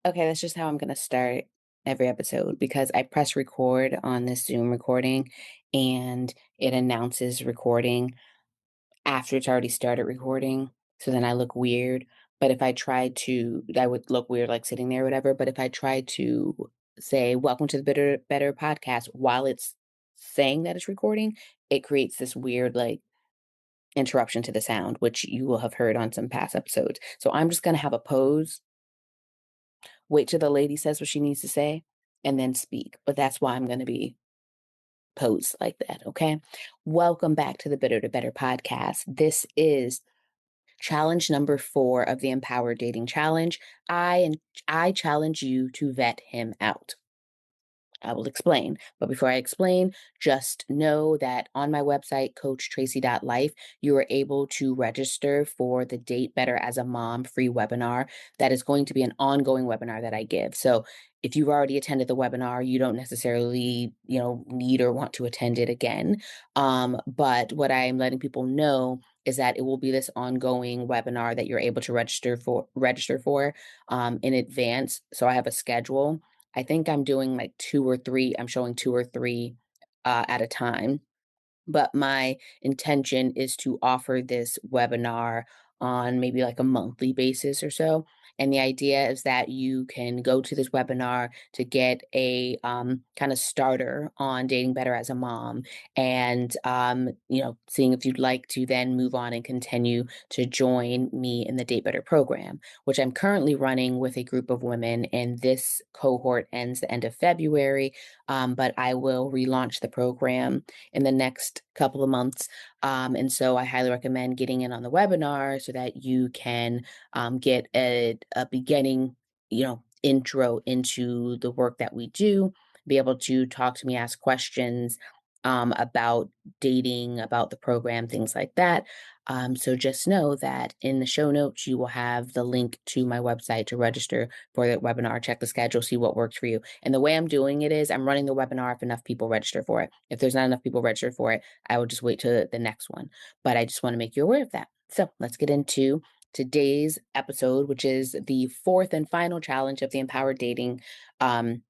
Okay, that's just how I'm gonna start every episode because I press record on this Zoom recording and it announces recording after it's already started recording. So then I look weird. But if I try to, I would look weird like sitting there or whatever. But if I try to say, welcome to the Better podcast while it's saying that it's recording, it creates this weird like interruption to the sound, which you will have heard on some past episodes. So I'm just gonna have a pose, wait till the lady says what she needs to say, and then speak. But that's why I'm going to be posed like that. Okay. Welcome back to the Bitter to Better podcast. This is challenge number 4 of the Empowered Dating Challenge. I I challenge you to vet him out. I will explain. But before I explain, just know that on my website, coachtracy.life, you are able to register for the Date Better as a Mom free webinar. That is going to be an ongoing webinar that I give. So if you've already attended the webinar, you don't necessarily, need or want to attend it again. But what I'm letting people know is that it will be this ongoing webinar that you're able to register for in advance. So I have a schedule. I think I'm doing like 2 or 3, I'm showing 2 or 3, at a time. But my intention is to offer this webinar on maybe like a monthly basis or so. And the idea is that you can go to this webinar to get a kind of starter on dating better as a mom, and seeing if you'd like to then move on and continue to join me in the Date Better program, which I'm currently running with a group of women. And this cohort ends the end of February, but I will relaunch the program in the next couple of months. And so I highly recommend getting in on the webinar so that you can get a beginning, intro into the work that we do, be able to talk to me, ask questions about dating, about the program, things like that. So just know that in the show notes, you will have the link to my website to register for that webinar, check the schedule, see what works for you. And the way I'm doing it is I'm running the webinar if enough people register for it. If there's not enough people register for it, I will just wait to the next one. But I just want to make you aware of that. So let's get into today's episode, which is the fourth and final challenge of the Empowered Dating um,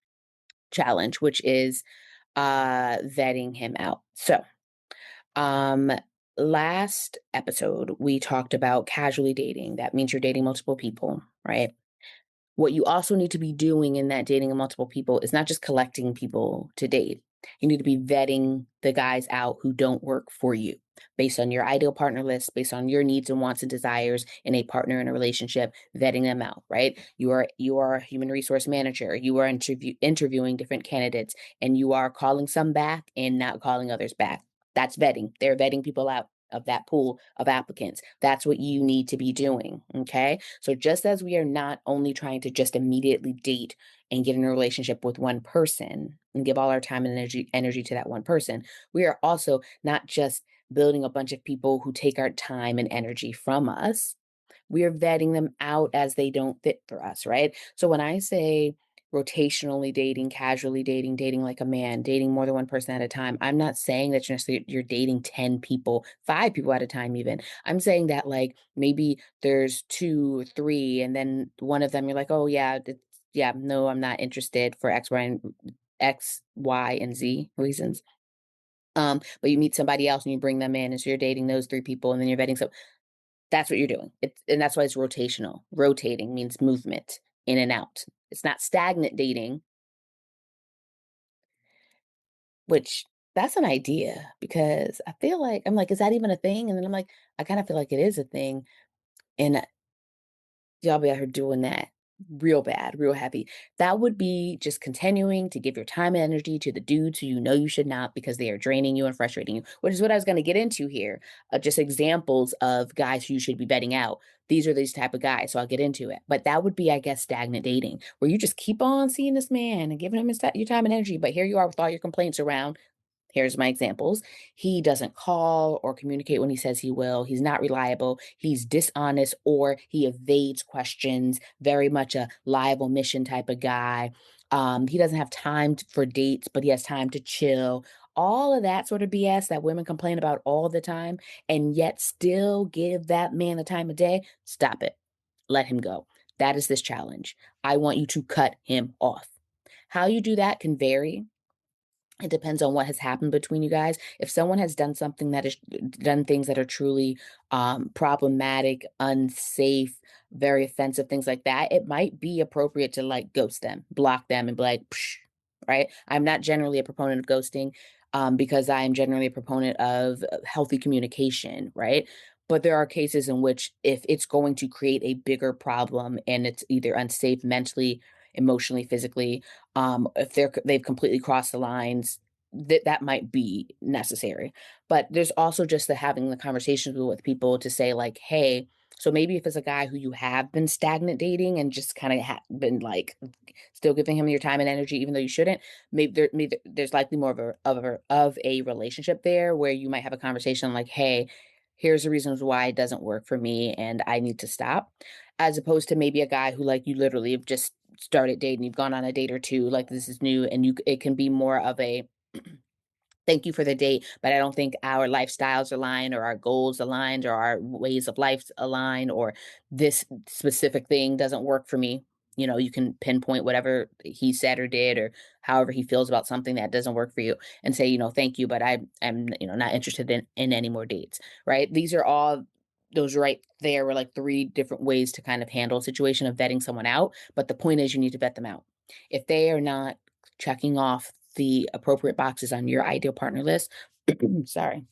Challenge, which is vetting him out. So, um, last episode, we talked about casually dating. That means you're dating multiple people, right? What you also need to be doing in that dating multiple people is not just collecting people to date. You need to be vetting the guys out who don't work for you based on your ideal partner list, based on your needs and wants and desires in a partner in a relationship, vetting them out, right? You are a human resource manager. You are interviewing different candidates, and you are calling some back and not calling others back. That's vetting. They're vetting people out of that pool of applicants. That's what you need to be doing. Okay. So just as we are not only trying to just immediately date and get in a relationship with one person and give all our time and energy to that one person, we are also not just building a bunch of people who take our time and energy from us. We are vetting them out as they don't fit for us, right? So when I say rotationally dating, casually dating, dating like a man, dating more than one person at a time, I'm not saying that you're dating 10 people, 5 people at a time even. I'm saying that like maybe there's 2 or 3 and then one of them you're like, "Oh yeah, yeah, no, I'm not interested for X, Y, and Z reasons." But you meet somebody else and you bring them in, and so you're dating those 3 people and then you're vetting so that's what you're doing. And that's why it's rotational. Rotating means movement in and out. It's not stagnant dating, which that's an idea because I feel like I'm like, is that even a thing? And then I'm like, I kind of feel like it is a thing. And y'all be out here doing that real bad, real heavy. That would be just continuing to give your time and energy to the dudes who you know you should not because they are draining you and frustrating you, which is what I was going to get into here. Just examples of guys who you should be vetting out. These are these type of guys, so I'll get into it. But that would be, I guess, stagnant dating, where you just keep on seeing this man and giving him your time and energy. But here you are with all your complaints around. Here's my examples. He doesn't call or communicate when he says he will. He's not reliable. He's dishonest or he evades questions. Very much a liable mission type of guy. He doesn't have time for dates, but he has time to chill. All of that sort of BS that women complain about all the time, and yet still give that man the time of day. Stop it. Let him go. That is this challenge. I want you to cut him off. How you do that can vary. It depends on what has happened between you guys. If someone has done something that is done things that are truly problematic, unsafe, very offensive, things like that, it might be appropriate to like ghost them, block them, and be like, psh, right? I'm not generally a proponent of ghosting because I am generally a proponent of healthy communication, right? But there are cases in which if it's going to create a bigger problem and it's either unsafe mentally, emotionally, physically, if they've completely crossed the lines, that might be necessary. But there's also just the having the conversations with people to say like, hey, so maybe if it's a guy who you have been stagnant dating and just kind of been like still giving him your time and energy even though you shouldn't, maybe there's likely more of a relationship there where you might have a conversation like, hey, here's the reasons why it doesn't work for me and I need to stop, as opposed to maybe a guy who like you literally have just started dating, you've gone on a date or two, like this is new, and it can be more of a thank you for the date, but I don't think our lifestyles align or our goals aligned or our ways of life align or this specific thing doesn't work for me. You know, you can pinpoint whatever he said or did or however he feels about something that doesn't work for you and say, thank you, but I'm not interested in any more dates. Right. These are all those right there were like three different ways to kind of handle a situation of vetting someone out. But the point is you need to vet them out. If they are not checking off the appropriate boxes on your ideal partner list, sorry,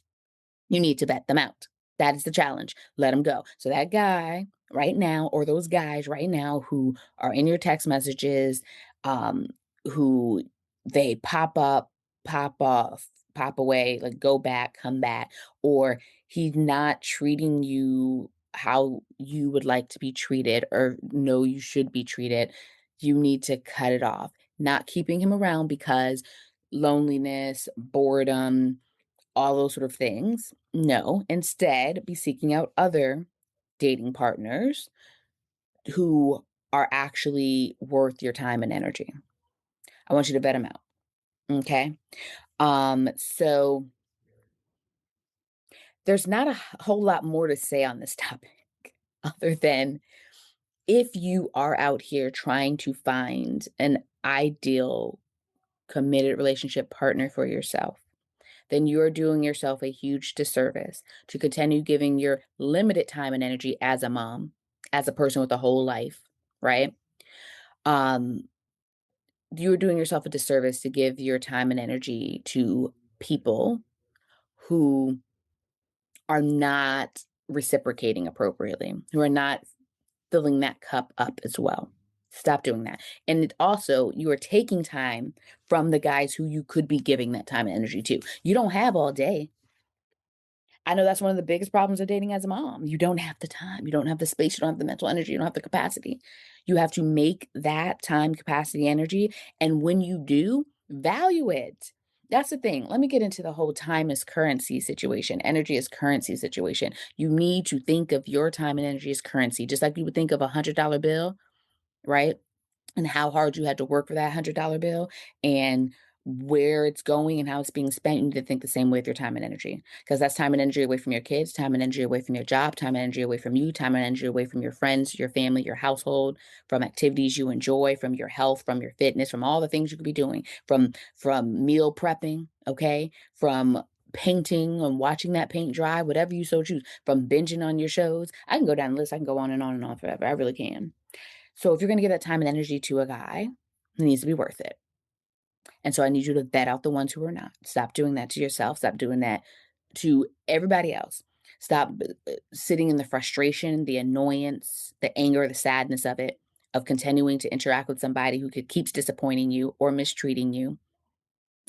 you need to vet them out. That is the challenge. Let them go. So that guy right now, or those guys right now who are in your text messages, um, who they pop up, pop off, pop away, like go back, come back, or he's not treating you how you would like to be treated or know you should be treated, you need to cut it off. Not keeping him around because loneliness, boredom, all those sort of things. No, instead, be seeking out other dating partners who are actually worth your time and energy. I want you to vet them out. Okay. So there's not a whole lot more to say on this topic other than if you are out here trying to find an ideal committed relationship partner for yourself, then you're doing yourself a huge disservice to continue giving your limited time and energy as a mom, as a person with a whole life, right? Um, you're doing yourself a disservice to give your time and energy to people who are not reciprocating appropriately, who are not filling that cup up as well. Stop doing that. And it also, you are taking time from the guys who you could be giving that time and energy to. You don't have all day. I know that's one of the biggest problems of dating as a mom. You don't have the time, you don't have the space, you don't have the mental energy, you don't have the capacity. You have to make that time, capacity, energy, and when you do, value it. That's the thing. Let me get into the whole time is currency situation, energy is currency situation. You need to think of your time and energy as currency, just like you would think of $100 bill, right? And how hard you had to work for that $100 bill and where it's going and how it's being spent, you need to think the same way with your time and energy. Because that's time and energy away from your kids, time and energy away from your job, time and energy away from you, time and energy away from your friends, your family, your household, from activities you enjoy, from your health, from your fitness, from all the things you could be doing, from meal prepping, okay, from painting and watching that paint dry, whatever you so choose, from binging on your shows. I can go down the list, I can go on and on forever. I really can. So if you're going to give that time and energy to a guy, it needs to be worth it. And so I need you to vet out the ones who are not. Stop doing that to yourself. Stop doing that to everybody else. Stop sitting in the frustration, the annoyance, the anger, the sadness of it, of continuing to interact with somebody who keeps disappointing you or mistreating you,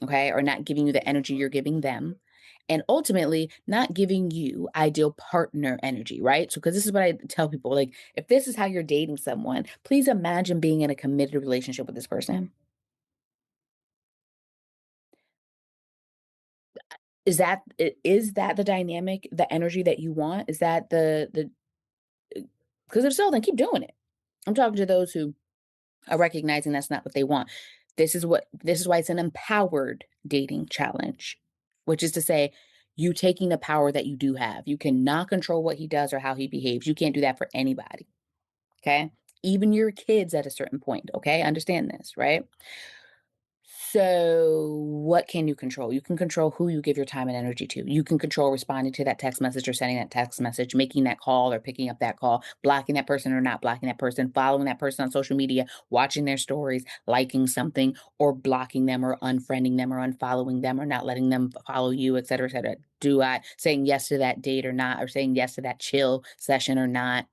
okay, or not giving you the energy you're giving them. And ultimately, not giving you ideal partner energy, right? So, because this is what I tell people like, if this is how you're dating someone, please imagine being in a committed relationship with this person. Is that the dynamic, the energy that you want? Is that the because if so, then keep doing it. I'm talking to those who are recognizing that's not what they want. This is why it's an empowered dating challenge, which is to say, you taking the power that you do have. You cannot control what he does or how he behaves. You can't do that for anybody. Okay. even your kids at a certain point, okay? Understand this, right? So, what can you control? You can control who you give your time and energy to. You can control responding to that text message or sending that text message, making that call or picking up that call, blocking that person or not blocking that person, following that person on social media, watching their stories, liking something, or blocking them or unfriending them or unfollowing them or not letting them follow you, et cetera, et cetera. Do I saying yes to that date or not, or saying yes to that chill session or not?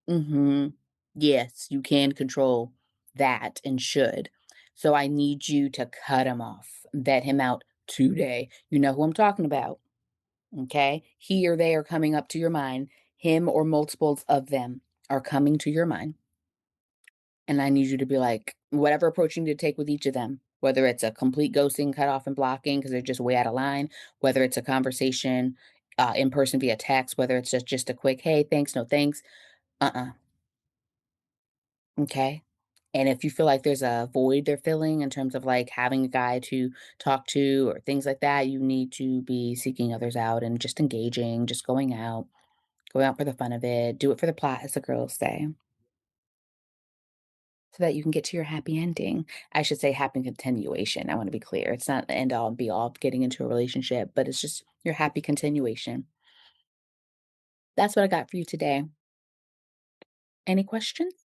Mhm. Yes, you can control that and should. So I need you to cut him off, vet him out today. You know who I'm talking about, okay? He or they are coming up to your mind. Him or multiples of them are coming to your mind. And I need you to be like, whatever approach you need to take with each of them, whether it's a complete ghosting, cut off, and blocking because they're just way out of line, whether it's a conversation in person via text, whether it's just a quick, hey, thanks, no thanks. Uh-uh. Okay. And if you feel like there's a void they're filling in terms of like having a guy to talk to or things like that, you need to be seeking others out and just engaging, just going out for the fun of it, do it for the plot, as the girls say, so that you can get to your happy ending. I should say happy continuation. I want to be clear. It's not the end all and be all of getting into a relationship, but it's just your happy continuation. That's what I got for you today. Any questions?